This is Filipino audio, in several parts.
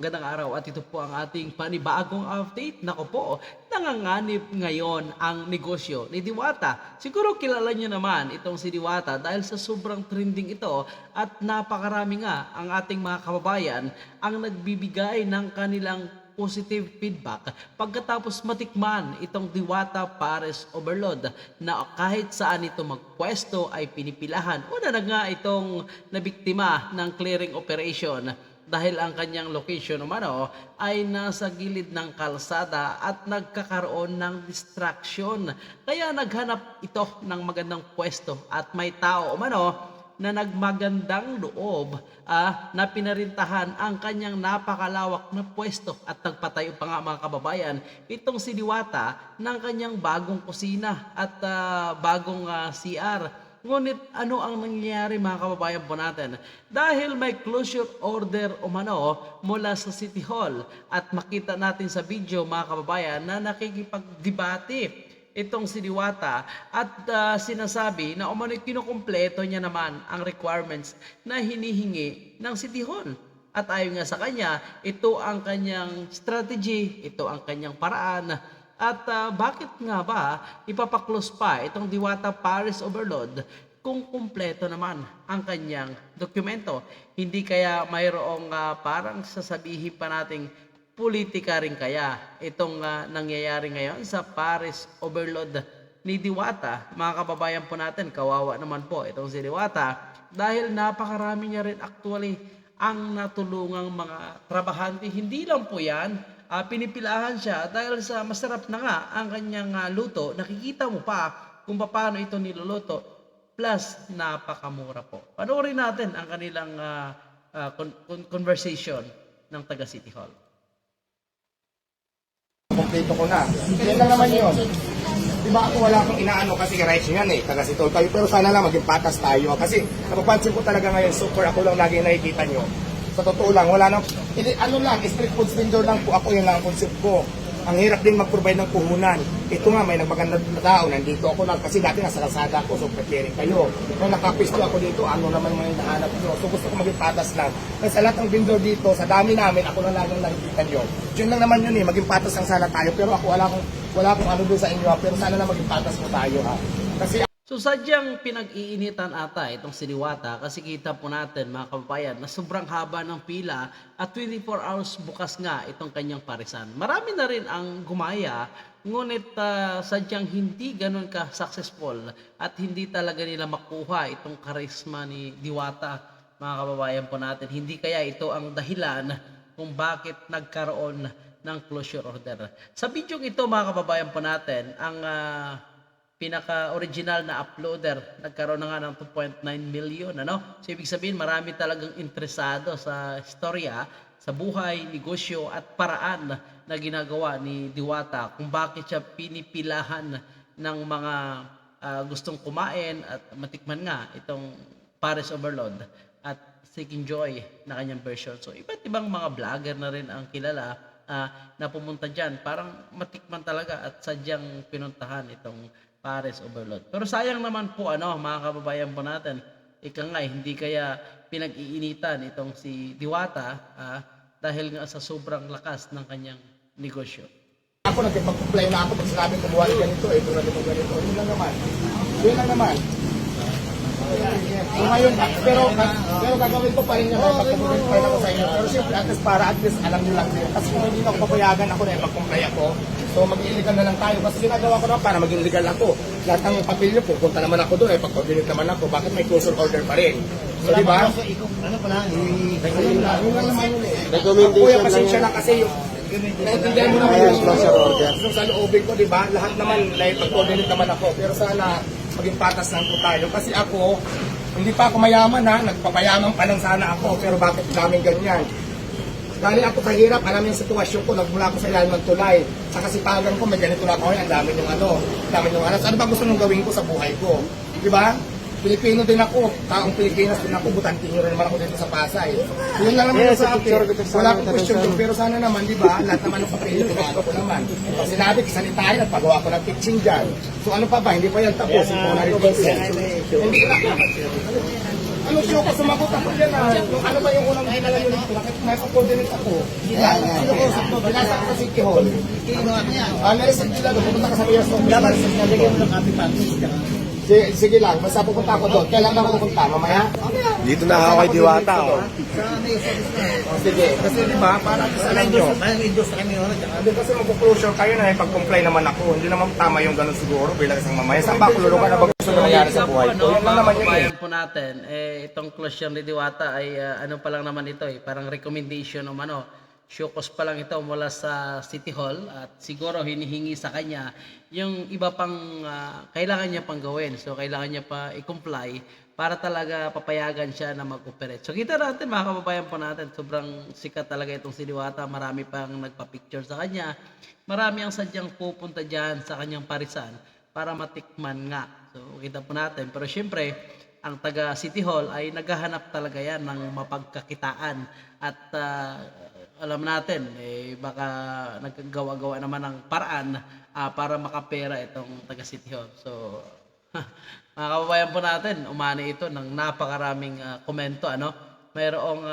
Magandang araw at ito po ang ating panibagong update. Nako po, nanganganib ngayon ang negosyo ni Diwata. Siguro kilala niyo naman itong si Diwata dahil sa sobrang trending ito at napakarami nga ang ating mga kababayan ang nagbibigay ng kanilang positive feedback pagkatapos matikman itong Diwata Pares Overload na kahit saan ito magpwesto ay pinipilahan. Una na nga itong nabiktima ng clearing operation dahil ang kanyang location umano ay nasa gilid ng kalsada at nagkakaroon ng distraction. Kaya naghanap ito ng magandang pwesto at may tao umano na nagmagandang loob na pinarintahan ang kanyang napakalawak na pwesto at nagpatayo pa nga mga kababayan itong si Diwata ng kanyang bagong kusina at bagong CR. Ngunit ano ang nangyayari mga kababayan po natin? Dahil may closure order umano mula sa City Hall at makita natin sa video mga kababayan na nakikipagdebate itong si Diwata at sinasabi na umano'y kinukumpleto niya naman ang requirements na hinihingi ng City Hall. At ayon nga sa kanya, ito ang kanyang strategy, ito ang kanyang paraan. At bakit nga ba ipapaklose pa itong Diwata Pares Overload kung kumpleto naman ang kanyang dokumento? Hindi kaya mayroong parang sasabihin pa nating politika rin kaya itong nangyayari ngayon sa Pares Overload ni Diwata? Mga kababayan po natin, kawawa naman po itong si Diwata dahil napakarami niya rin actually ang natulungang mga trabahante. Hindi lang po yan, pinipilahan siya dahil sa masarap na nga ang kanyang luto. Nakikita mo pa kung paano ito niluluto. Plus, napakamura po. Panoorin natin ang kanilang conversation ng taga City Hall. Kompleto ko na. Yan lang naman yun. Diba ako wala akong inaano kasi rights yan taga City Hall kayo. Pero sana lang maging patas tayo. Kasi napapansin ko talaga ngayon, super ako lang lagi nakikita nyo. Sa totoo lang, wala nang, street food vendor lang po ako, yun lang ang concept ko. Ang hirap din mag-provide ng puhunan. Ito nga, may nagmagandang tao, nandito ako lang, kasi dati nasa kalsada ako, so preparing kayo. Nung nakapisto ako dito, ano naman mga hinahanap nyo. So gusto ko maging patas lang. Kasi sa lahat ng vendor dito, sa dami namin, ako lang laging nakikita nyo. Yun lang naman yun maging patas lang sana tayo. Pero ako wala akong ano doon sa inyo, pero sana lang maging patas mo tayo ha. Kasi so sadyang pinag-iinitan ata itong si Diwata kasi kita po natin mga kababayan na sobrang haba ng pila at 24 hours bukas nga itong kanyang parisan. Marami na rin ang gumaya ngunit sadyang hindi ganun ka-successful at hindi talaga nila makuha itong karisma ni Diwata mga kababayan po natin. Hindi kaya ito ang dahilan kung bakit nagkaroon ng closure order. Sa video ito mga kababayan po natin, ang pinaka-original na uploader, nagkaroon na nga ng 2.9 million. So, ibig sabihin, marami talagang interesado sa istorya, sa buhay, negosyo, at paraan na ginagawa ni Diwata kung bakit siya pinipilahan ng mga gustong kumain at matikman nga itong Pares Overload at Seeking Joy na kanyang version. So, iba't ibang mga vlogger na rin ang kilala na pumunta dyan. Parang matikman talaga at sadyang pinuntahan itong Pares Overload. Pero sayang naman po mga kababayan po natin, hindi kaya pinag-iinitan itong si Diwata dahil nga sa sobrang lakas ng kanyang negosyo. ako nagpag-comply na ako pag sinabi kumuha ng ganito, ito na ganito. Yun lang naman. Yun lang naman. So ngayon, pero gagawin ko pa rin naman, pag-comply pa rin ako sa inyo. Pero siyempre, at least alam nyo lang din. Kasi kung hindi na ako papayagan ako na mag-comply ako, so mag-illegal na lang tayo. Kasi ginagawa ko naman para maging legal ako. Lahat ng papel nyo, pupunta naman ako doon, pag-coordinate naman ako, bakit may closure order pa rin? So di ba? Ano pala? Yun lang naman yun Recommendation Kuya, lang pasensya yan. na kasi yung naintindihan mo naman yung closure order. So sa loobin ko, di ba? Lahat naman, pag-coordinate naman ako. Pero sana maging patas lang po tayo. Kasi ako, hindi pa ako mayaman ha, nagpapayaman pa lang sana ako. Pero bakit daming ganyan? Dahil ako kahirap, alam yung sitwasyon ko, nagmula ako sa ilalim ng tulay. Sa kasipagan ko, may ganito na ako, ang dami yung ano ba gusto nung gawin ko sa buhay ko? Di ba? Pilipino din ako, taong Pilipinas din ako, butantinyo rin naman ako dito sa Pasay. Yun lang naman sa akin, wala akong question doon, pero sana naman, di ba, lahat naman ng papel, pinagawa ko naman. Pag sinabi, kisalitahin, nagpagawa ko ng pitching dyan. So ano pa ba, hindi pa yan tapos, hindi ko na rin. Ano siya ko sumagot ako dyan ah. Yung ano ba yung unang hinala nyo dito? Bakit may coordinate ako? Sino ko sa binasa ko sa City Hall? Nasa sila doon, pupunta ka sa Mayor's Office. Dapat nalagyan mo ng copy package. Sige lang, basta pupunta ako doon. Kailan ako pupunta? Mamaya? Dito na ako kay Diwata. Oh. Sa Mayor's Office na. Sige, kasi di ba, para sa inyo. May endorse na kami oras. Hindi kasi magpo-closure kayo na pag-comply naman ako. Hindi naman tama yung ganun siguro bilang isang mamaya. Saan ba ako lulungan na ba gusto na nangyari sa buhay ko? Yun lang naman yun eh. Kababayan po natin, itong closure ni Diwata ay ano pa lang naman ito parang recommendation o showcase pa lang ito mula sa City Hall at siguro hinihingi sa kanya yung iba pang kailangan niya pang gawin. So kailangan niya pa i-comply para talaga papayagan siya na mag-operate. So kita natin mga kababayan po natin, sobrang sikat talaga itong si Diwata. Marami pang nagpa-picture sa kanya. Marami ang sadyang pupunta dyan sa kanyang parisan para matikman nga. So kita po natin. Pero syempre, ang taga City Hall ay naghahanap talaga yan ng mapagkakitaan at alam natin baka naggawa-gawa naman ng paraan para makapera itong taga City Hall. So mga kababayan po natin, umani ito ng napakaraming komento mayroong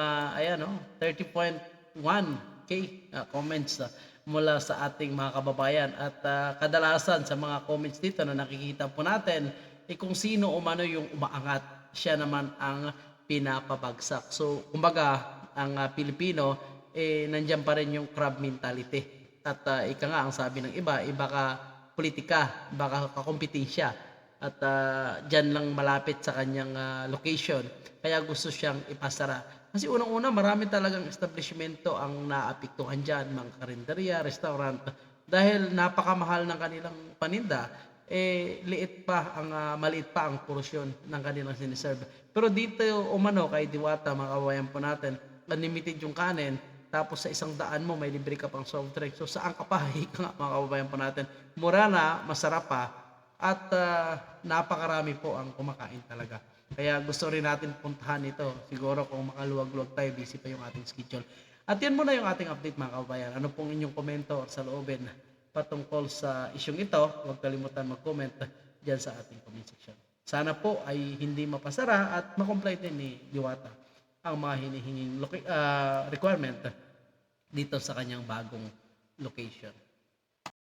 30.1k comments mula sa ating mga kababayan at kadalasan sa mga comments dito na nakikita po natin kung sino umano yung umaangat, siya naman ang pinapabagsak. So kumbaga ang Pilipino nandiyan pa rin yung crab mentality. At ika nga ang sabi ng iba, baka politika, baka kakompetensya. At dyan lang malapit sa kanyang location. Kaya gusto siyang ipasara. Kasi unang-una marami talagang establishmento ang naapektuhan dyan, mga karinderya, restaurant. Dahil napakamahal ng kanilang paninda, maliit pa ang porsyon ng kanilang siniserve. Pero dito umano kay Diwata, mga kababayan po natin, unlimited yung kanin, tapos sa 100 mo may libre ka pang soft drink. So saan ka pa? Hika nga mga kababayan po natin. Mura na, masarap pa, at napakarami po ang kumakain talaga. Kaya gusto rin natin puntahan ito. Siguro kung makaluwag-luwag tayo, busy pa yung ating schedule. At yan muna yung ating update mga kababayan. Ano pong inyong komento sa loobin patungkol sa isyong ito? Huwag kalimutan mag-comment dyan sa ating comment section. Sana po ay hindi mapasara at makomplete din ni Diwata ang mga hinihinging requirement dito sa kanyang bagong location.